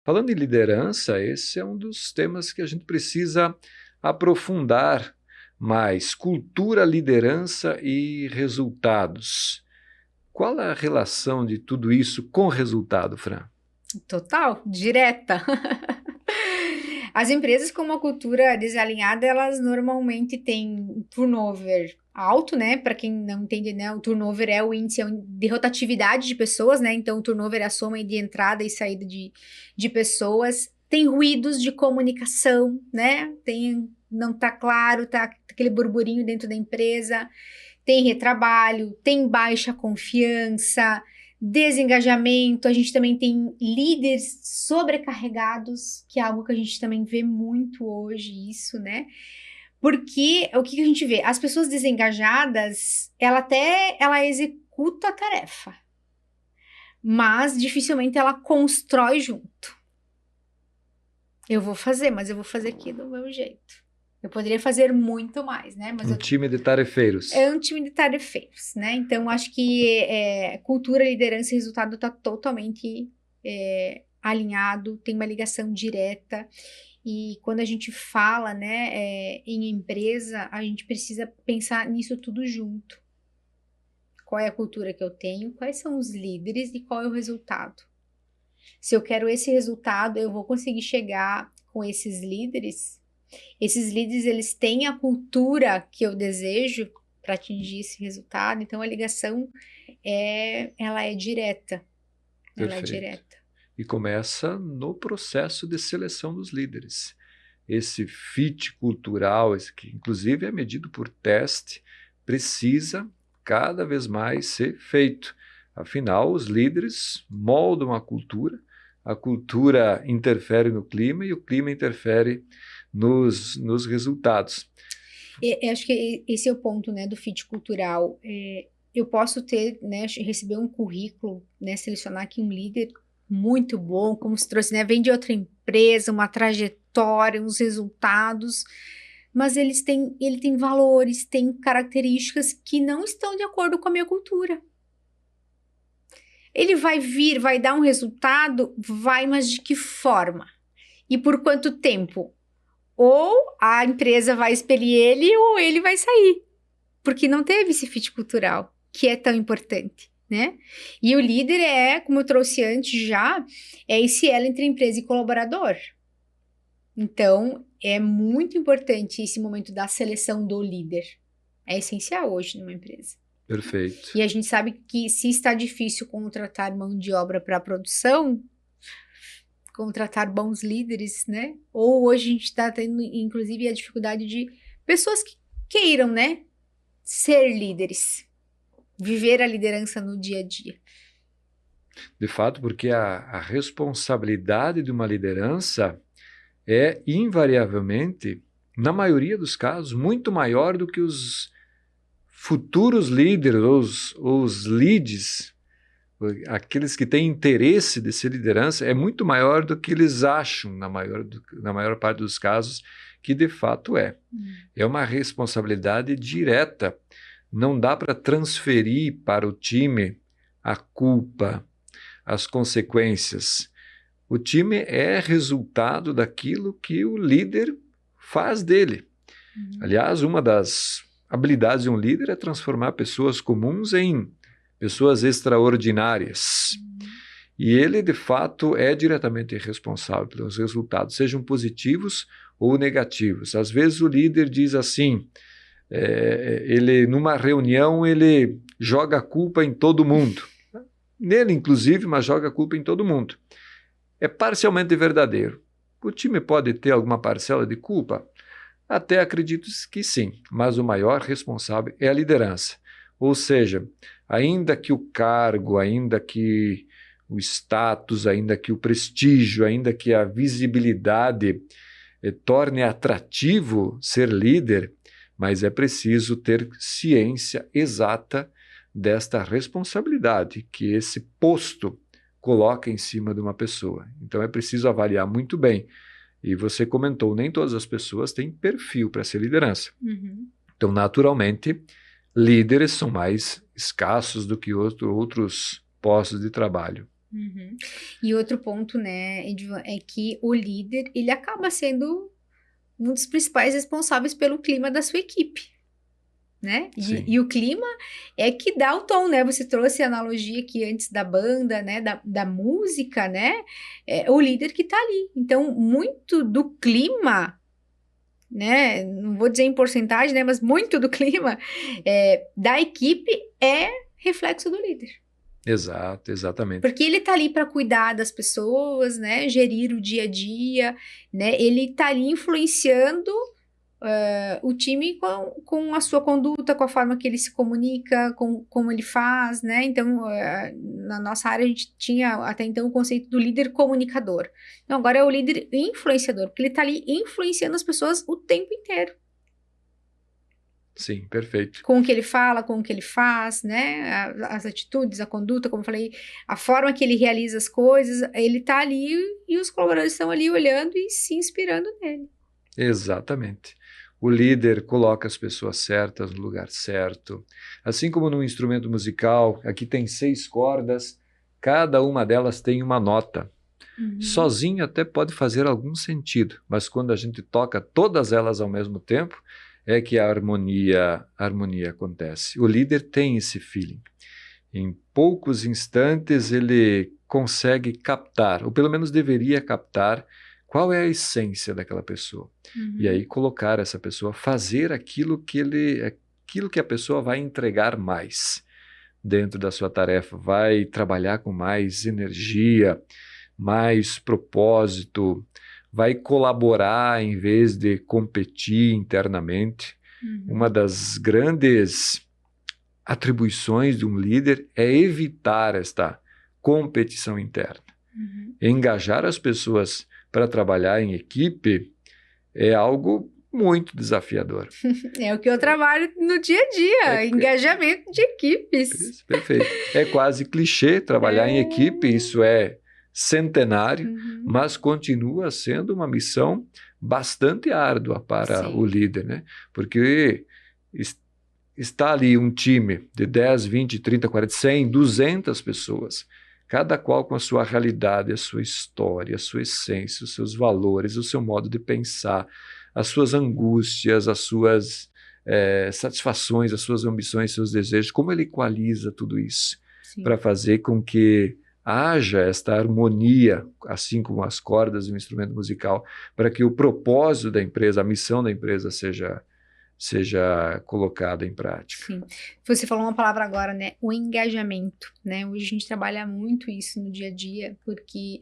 Falando em liderança, esse é um dos temas que a gente precisa aprofundar mais. Cultura, liderança e resultados. Qual é a relação de tudo isso com resultado, Fran? Total, direta. As empresas com uma cultura desalinhada, elas normalmente têm um turnover alto, né? Para quem não entende, né? O turnover é o índice de rotatividade de pessoas, né? Então, o turnover é a soma de entrada e saída de pessoas. Tem ruídos de comunicação, né? Não tá claro, tá aquele burburinho dentro da empresa. Tem retrabalho, tem baixa confiança, desengajamento. A gente também tem líderes sobrecarregados, que é algo que a gente também vê muito hoje, isso, né? Porque o que a gente vê? As pessoas desengajadas, ela executa a tarefa, mas dificilmente ela constrói junto. Eu vou fazer, mas eu vou fazer aqui do meu jeito. Eu poderia fazer muito mais, né? Mas Um time de tarefeiros. é um time de tarefeiros, né? Então, acho que cultura, liderança e resultado está totalmente alinhado, tem uma ligação direta. E quando a gente fala, né, em empresa, a gente precisa pensar nisso tudo junto. Qual é a cultura que eu tenho? Quais são os líderes e qual é o resultado? Se eu quero esse resultado, eu vou conseguir chegar com esses líderes. Esses líderes, eles têm a cultura que eu desejo para atingir esse resultado. Então, a ligação ela é direta. Ela é Perfeito. direta. E começa no processo de seleção dos líderes. Esse fit cultural, esse que inclusive é medido por teste, precisa cada vez mais ser feito. Afinal, os líderes moldam a cultura interfere no clima e o clima interfere nos resultados. Eu acho que esse é o ponto, né, do fit cultural. Eu posso ter, né, receber um currículo, né, selecionar aqui um líder muito bom, como se trouxe, né, vem de outra empresa, uma trajetória, uns resultados, mas ele tem valores, tem características que não estão de acordo com a minha cultura. Ele vai vir, vai dar um resultado, vai, mas de que forma? E por quanto tempo? Ou a empresa vai expelir ele, ou ele vai sair. Porque não teve esse fit cultural, que é tão importante, né? E o líder como eu trouxe antes já, é esse elo entre empresa e colaborador. Então, é muito importante esse momento da seleção do líder. É essencial hoje numa empresa. Perfeito. E a gente sabe que se está difícil contratar mão de obra para a produção, contratar bons líderes, né? Ou hoje a gente está tendo, inclusive, a dificuldade de pessoas que queiram, né? Ser líderes, viver a liderança no dia a dia. De fato, porque a responsabilidade de uma liderança é invariavelmente, na maioria dos casos, muito maior do que os futuros líderes, os leads, aqueles que têm interesse de ser liderança, é muito maior do que eles acham, na maior parte dos casos, que de fato é. É uma responsabilidade direta. Não dá para transferir para o time a culpa, as consequências. O time é resultado daquilo que o líder faz dele. Aliás, uma das habilidades de um líder é transformar pessoas comuns em pessoas extraordinárias. E ele, de fato, é diretamente responsável pelos resultados, sejam positivos ou negativos. Às vezes o líder diz assim, ele numa reunião ele joga a culpa em todo mundo. Nele, inclusive, mas joga a culpa em todo mundo. É parcialmente verdadeiro. O time pode ter alguma parcela de culpa? Até acredito que sim, mas o maior responsável é a liderança. Ou seja, ainda que o cargo, ainda que o status, ainda que o prestígio, ainda que a visibilidade torne atrativo ser líder, mas é preciso ter ciência exata desta responsabilidade que esse posto coloca em cima de uma pessoa. Então é preciso avaliar muito bem. E você comentou, nem todas as pessoas têm perfil para ser liderança. Então, naturalmente, líderes são mais escassos do que outros postos de trabalho. Uhum. E outro ponto, né, Edivan, é que o líder, ele acaba sendo um dos principais responsáveis pelo clima da sua equipe, né? E Sim, o clima é que dá o tom, né? Você trouxe a analogia aqui antes da banda, né? Da música, né? É o líder que tá ali. Então, muito do clima, né? Não vou dizer em porcentagem, né? Mas muito do clima da equipe é reflexo do líder. exato, exatamente. Porque ele tá ali para cuidar das pessoas, né? Gerir o dia a dia, né? Ele tá ali influenciando o time com a sua conduta, com a forma que ele se comunica, com como ele faz, né? Então, na nossa área, a gente tinha até então o conceito do líder comunicador. Então, agora é o líder influenciador, porque ele tá ali influenciando as pessoas o tempo inteiro. Sim, perfeito. Com o que ele fala, com o que ele faz, né? As atitudes, a conduta, como eu falei, a forma que ele realiza as coisas, ele tá ali e os colaboradores estão ali olhando e se inspirando nele. Exatamente. O líder coloca as pessoas certas no lugar certo. Assim como num instrumento musical, aqui tem 6 cordas, cada uma delas tem uma nota. Uhum. Sozinho até pode fazer algum sentido, mas quando a gente toca todas elas ao mesmo tempo, é que a harmonia acontece. O líder tem esse feeling. Em poucos instantes ele consegue captar, ou pelo menos deveria captar, qual é a essência daquela pessoa. E Uhum. aí colocar essa pessoa a fazer aquilo que a pessoa vai entregar mais dentro da sua tarefa, vai trabalhar com mais energia, mais propósito, vai colaborar em vez de competir internamente. Uma Uhum. das grandes atribuições de um líder é evitar esta competição interna. Uhum. Engajar as pessoas para trabalhar em equipe é algo muito desafiador. É o que eu trabalho no dia a É, dia, engajamento de equipes. perfeito. É quase clichê trabalhar em É. equipe, isso é centenário, Uhum. mas continua sendo uma missão bastante árdua para o Sim. líder, né? Porque está ali um time de 10, 20, 30, 40, 100, 200 pessoas, cada qual com a sua realidade, a sua história, a sua essência, os seus valores, o seu modo de pensar, as suas angústias, as suas satisfações, as suas ambições, seus desejos, como ele equaliza tudo isso para Sim. fazer com que haja esta harmonia, assim como as cordas de um instrumento musical, para que o propósito da empresa, a missão da empresa seja colocada em prática. Sim. Você falou uma palavra agora, né? O engajamento, né? Hoje a gente trabalha muito isso no dia a dia, porque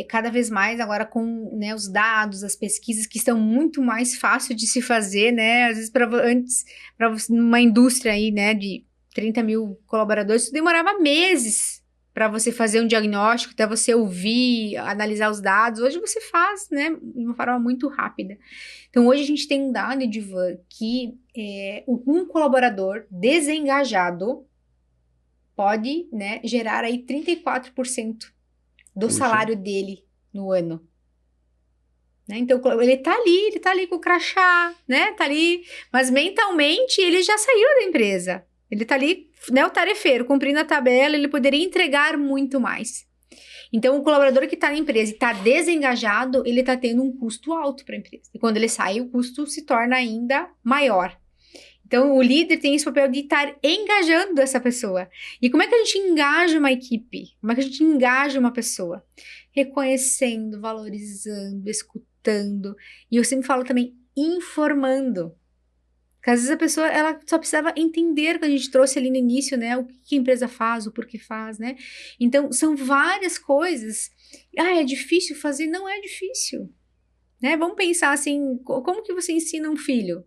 cada vez mais agora com, né, os dados, as pesquisas que estão muito mais fácil de se fazer, né? Às vezes antes, para numa indústria aí, né, de 30 mil colaboradores, isso demorava meses para você fazer um diagnóstico, até você ouvir, analisar os dados. Hoje você faz, né, de uma forma muito rápida. Então, hoje a gente tem um dado, Edivan, que um colaborador desengajado pode, né, gerar aí 34% do Puxa, salário dele no ano. Né? Então, ele tá ali com o crachá, né? Tá ali, mas mentalmente ele já saiu da empresa. Ele tá ali, né, o tarefeiro, cumprindo a tabela, ele poderia entregar muito mais. Então, o colaborador que está na empresa e está desengajado, ele está tendo um custo alto para a empresa. E quando ele sai, o custo se torna ainda maior. Então, o líder tem esse papel de estar engajando essa pessoa. E como é que a gente engaja uma equipe? Como é que a gente engaja uma pessoa? Reconhecendo, valorizando, escutando. E eu sempre falo também, informando. Porque às vezes a pessoa, ela só precisava entender, que a gente trouxe ali no início, né? O que a empresa faz, o porquê faz, né? Então, são várias coisas. Ah, é difícil fazer? Não é difícil, né? Vamos pensar assim, como que você ensina um filho,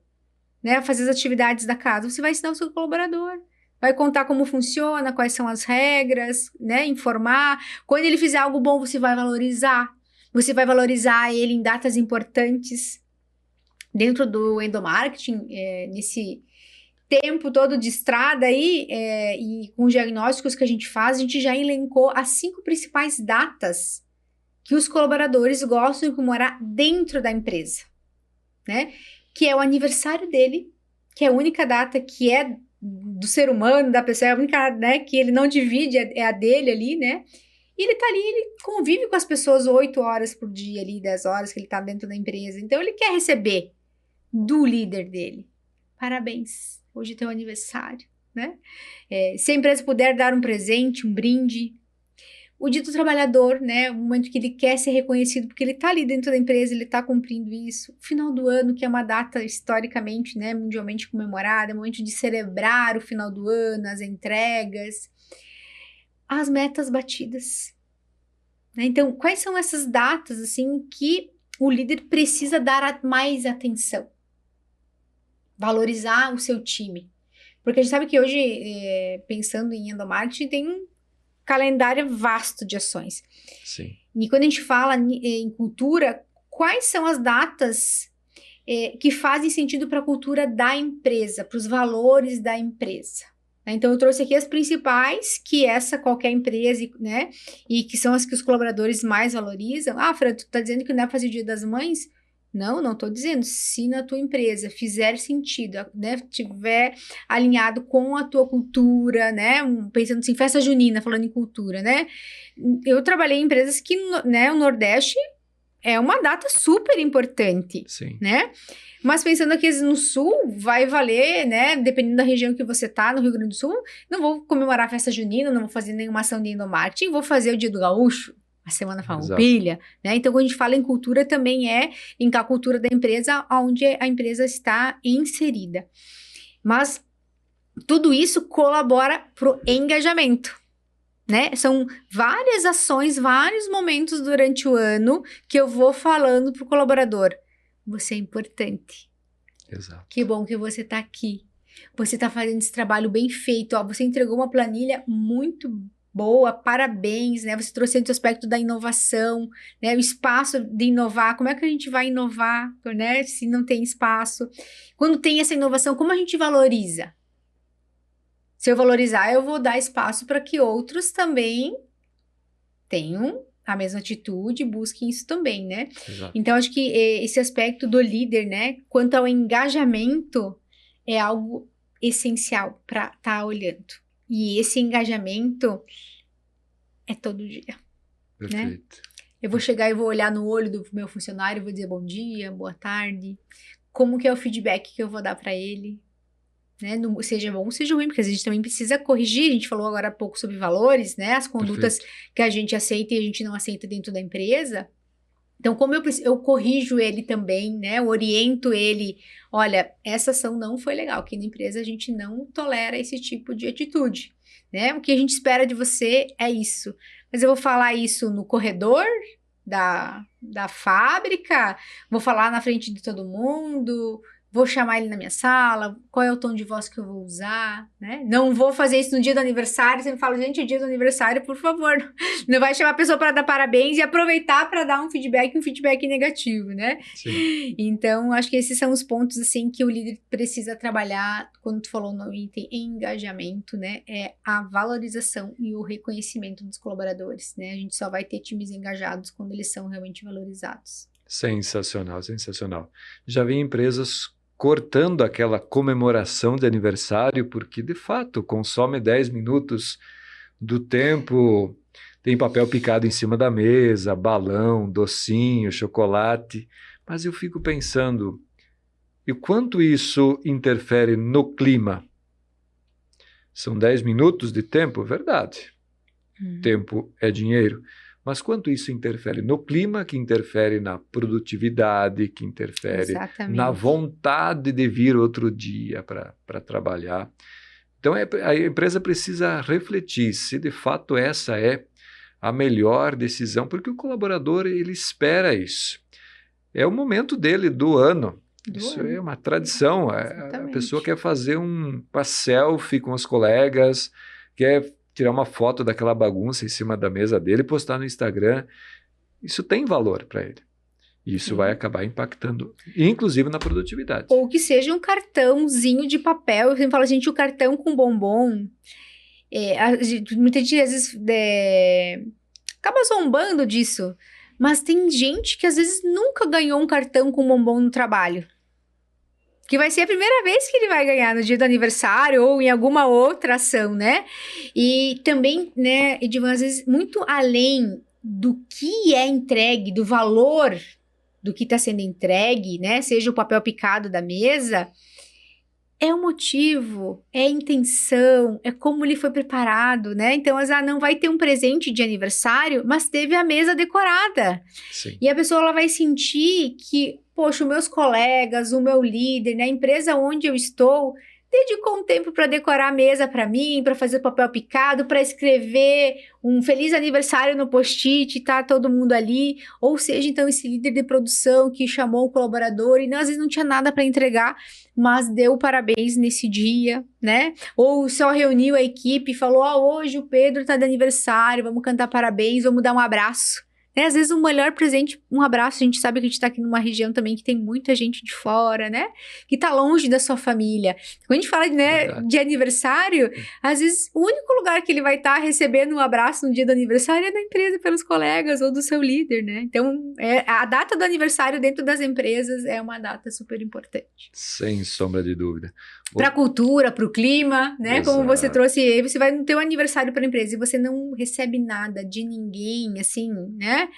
né, a fazer as atividades da casa? Você vai ensinar o seu colaborador. Vai contar como funciona, quais são as regras, né? Informar. Quando ele fizer algo bom, você vai valorizar. Você vai valorizar ele em datas importantes. Dentro do endomarketing, nesse tempo todo de estrada aí, e com os diagnósticos que a gente faz, a gente já elencou as 5 principais datas que os colaboradores gostam de comemorar dentro da empresa, né? Que é o aniversário dele, que é a única data que é do ser humano, da pessoa, é a única, né, que ele não divide, é a dele ali, né? E ele tá ali, ele convive com as pessoas 8 horas por dia ali, 10 horas que ele tá dentro da empresa. Então, ele quer receber do líder dele. Parabéns, hoje é teu aniversário, né? Se a empresa puder dar um presente, um brinde, o dito trabalhador, né? O momento que ele quer ser reconhecido, porque ele tá ali dentro da empresa, ele tá cumprindo isso. O final do ano, que é uma data historicamente, né, mundialmente comemorada, é o momento de celebrar o final do ano, as entregas, as metas batidas, né? Então, quais são essas datas, assim, que o líder precisa dar mais atenção? Valorizar o seu time. Porque a gente sabe que hoje, pensando em endomarketing, tem um calendário vasto de ações. Sim. E quando a gente fala em cultura, quais são as datas que fazem sentido para a cultura da empresa, para os valores da empresa? Então, eu trouxe aqui as principais que qualquer empresa, né, e que são as que os colaboradores mais valorizam. Ah, Fran, tu tá dizendo que não é para fazer o Dia das Mães? Não estou dizendo. Se na tua empresa fizer sentido, né, tiver alinhado com a tua cultura, né, pensando assim, festa junina, falando em cultura, né, eu trabalhei em empresas que, né, o Nordeste é uma data super importante, Sim. né, mas pensando aqui no Sul, vai valer, né, dependendo da região que você tá, no Rio Grande do Sul, não vou comemorar a festa junina, não vou fazer nenhuma ação de endomarketing, vou fazer o Dia do Gaúcho, a Semana Farroupilha, né? Então, quando a gente fala em cultura, também é em a cultura da empresa, onde a empresa está inserida. Mas tudo isso colabora para o engajamento, né? São várias ações, vários momentos durante o ano que eu vou falando para o colaborador. Você é importante. Exato. Que bom que você está aqui. Você está fazendo esse trabalho bem feito. Ó, você entregou uma planilha muito boa, parabéns, né? Você trouxe esse aspecto da inovação, né? O espaço de inovar. Como é que a gente vai inovar, né? Se não tem espaço. Quando tem essa inovação, como a gente valoriza? Se eu valorizar, eu vou dar espaço para que outros também tenham a mesma atitude, busquem isso também, né? Exato. Então, acho que esse aspecto do líder, né? Quanto ao engajamento, é algo essencial para estar olhando. E esse engajamento é todo dia. Perfeito. Né? Eu vou chegar e vou olhar no olho do meu funcionário e vou dizer bom dia, boa tarde. Como que é o feedback que eu vou dar para ele? Né? Seja bom, seja ruim, porque a gente também precisa corrigir. A gente falou agora há pouco sobre valores, né? As condutas Perfeito. que a gente aceita e a gente não aceita dentro da empresa. Então, como eu corrijo ele também, né? Eu oriento ele. Olha, essa ação não foi legal. Aqui na empresa a gente não tolera esse tipo de atitude, né? O que a gente espera de você é isso. Mas eu vou falar isso no corredor da fábrica, vou falar na frente de todo mundo, vou chamar ele na minha sala, qual é o tom de voz que eu vou usar, né? Não vou fazer isso no dia do aniversário. Você me fala, gente, é dia do aniversário, por favor. Não vai chamar a pessoa para dar parabéns e aproveitar para dar um feedback negativo, né? Sim. Então, acho que esses são os pontos, assim, que o líder precisa trabalhar quando tu falou no item engajamento, né? É a valorização e o reconhecimento dos colaboradores, né? A gente só vai ter times engajados quando eles são realmente valorizados. Sensacional, sensacional. Já vi empresas cortando aquela comemoração de aniversário, porque de fato consome 10 minutos do tempo, tem papel picado em cima da mesa, balão, docinho, chocolate, mas eu fico pensando, e quanto isso interfere no clima? São 10 minutos de tempo? Verdade. Tempo é dinheiro. Mas quanto isso interfere no clima, que interfere na produtividade, que interfere na vontade de vir outro dia para trabalhar. Então, a empresa precisa refletir se de fato essa é a melhor decisão, porque o colaborador ele espera isso. É o momento dele do ano. Isso é uma tradição. A pessoa quer fazer uma selfie com os colegas, quer tirar uma foto daquela bagunça em cima da mesa dele e postar no Instagram. Isso tem valor para ele. E isso vai acabar impactando, inclusive na produtividade. Ou que seja um cartãozinho de papel. Eu sempre falo, gente, o cartão com bombom. Muita gente às vezes acaba zombando disso. Mas tem gente que às vezes nunca ganhou um cartão com bombom no trabalho. que vai ser a primeira vez que ele vai ganhar no dia do aniversário ou em alguma outra ação, né? E também, né, Edivan, às vezes, muito além do que é entregue, do valor do que está sendo entregue, né? Seja o papel picado da mesa, é o motivo, é a intenção, é como ele foi preparado, né? Então, não vai ter um presente de aniversário, mas teve a mesa decorada. Sim. E a pessoa ela vai sentir que, poxa, os meus colegas, o meu líder, na empresa onde eu estou, dedicou um tempo para decorar a mesa para mim, para fazer papel picado, para escrever um feliz aniversário no post-it, tá todo mundo ali. Ou seja, então, esse líder de produção que chamou o colaborador e às vezes não tinha nada para entregar, mas deu parabéns nesse dia, né? Ou só reuniu a equipe e falou, hoje o Pedro tá de aniversário, vamos cantar parabéns, vamos dar um abraço. Né? Às vezes o melhor presente, um abraço, a gente sabe que a gente tá aqui numa região também que tem muita gente de fora, né? Que tá longe da sua família. Quando a gente fala, né, de aniversário, às vezes o único lugar que ele vai estar recebendo um abraço no dia do aniversário é da empresa, pelos colegas ou do seu líder, né? Então, a data do aniversário dentro das empresas é uma data super importante. Sem sombra de dúvida. Para a cultura, para o clima, né? Exato. Como você trouxe, aí você vai no teu aniversário para a empresa e você não recebe nada de ninguém, assim, né?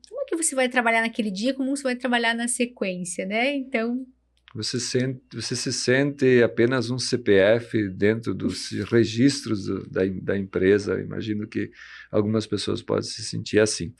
Como é que você vai trabalhar naquele dia? Como você vai trabalhar na sequência, né? Então... Você se sente apenas um CPF dentro dos registros da empresa. Imagino que algumas pessoas podem se sentir assim.